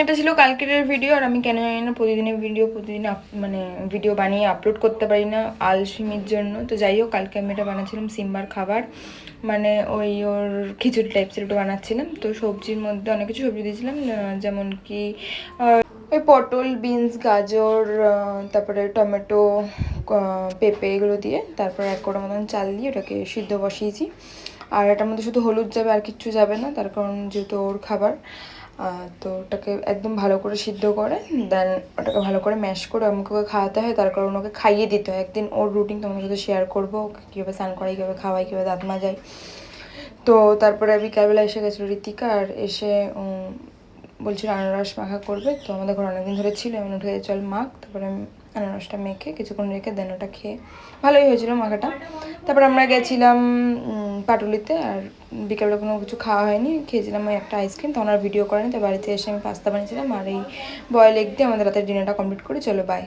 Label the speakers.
Speaker 1: এটা ছিল কালকের ভিডিও। আর আমি কেন জানি না প্রতিদিনের ভিডিও মানে ভিডিও বানিয়ে আপলোড করতে পারি না আলসেমির জন্য। তো যাই হোক, কালকে আমি এটা বানাচ্ছিলাম সিম্বার খাবার, মানে ওই ওর খিচুড়ি টাইপসের ওটা বানাচ্ছিলাম। তো সবজির মধ্যে অনেক কিছু সবজি দিয়েছিলাম, যেমন কি ওই পটল, বিনস, গাজর, তারপরে টমেটো, পেঁপে, এগুলো দিয়ে তারপর 1 কোটা মতন চাল দিয়ে ওটাকে সিদ্ধ বসিয়েছি। আর এটার মধ্যে শুধু হলুদ যাবে, আর কিচ্ছু যাবে না, তার কারণ যেহেতু ওর খাবার। তো ওটাকে একদম ভালো করে সিদ্ধ করে দেন ওটাকে ভালো করে ম্যাশ করে আমাকে ওকে খাওয়াতে হয়, তার কারণ ওকে খাইয়ে দিতে হয়। একদিন ওর রুটিন তোমাদের সাথে শেয়ার করবো, ওকে কীভাবে স্নান করাই, কীভাবে খাওয়াই, কীভাবে দাঁত মাজাই। তো তারপরে বিকালবেলা এসে গেছিলো ঋতিকা, আর এসে বলছিল আনারস মাখা করবে। তো আমাদের ঘরে অনেকদিন ধরে ছিল, এমন উঠে চল মাখ। তারপরে আমি আনারসটা মেখে কিছুক্ষণ রেখে দেন ওটা খেয়ে ভালোই হয়েছিল মাখাটা। তারপর আমরা গেছিলাম পাটুলিতে, আর বিকালে কোনো কিছু খাওয়া হয়নি, খেয়েছিলাম ওই একটা আইসক্রিম। তখন আর ভিডিও করেনি। তো বাড়িতে এসে আমি পাস্তা বানিয়েছিলাম, আর এই বয়েল এগ দিয়ে আমাদের রাতের ডিনারটা কমপ্লিট করি। চলো বাই।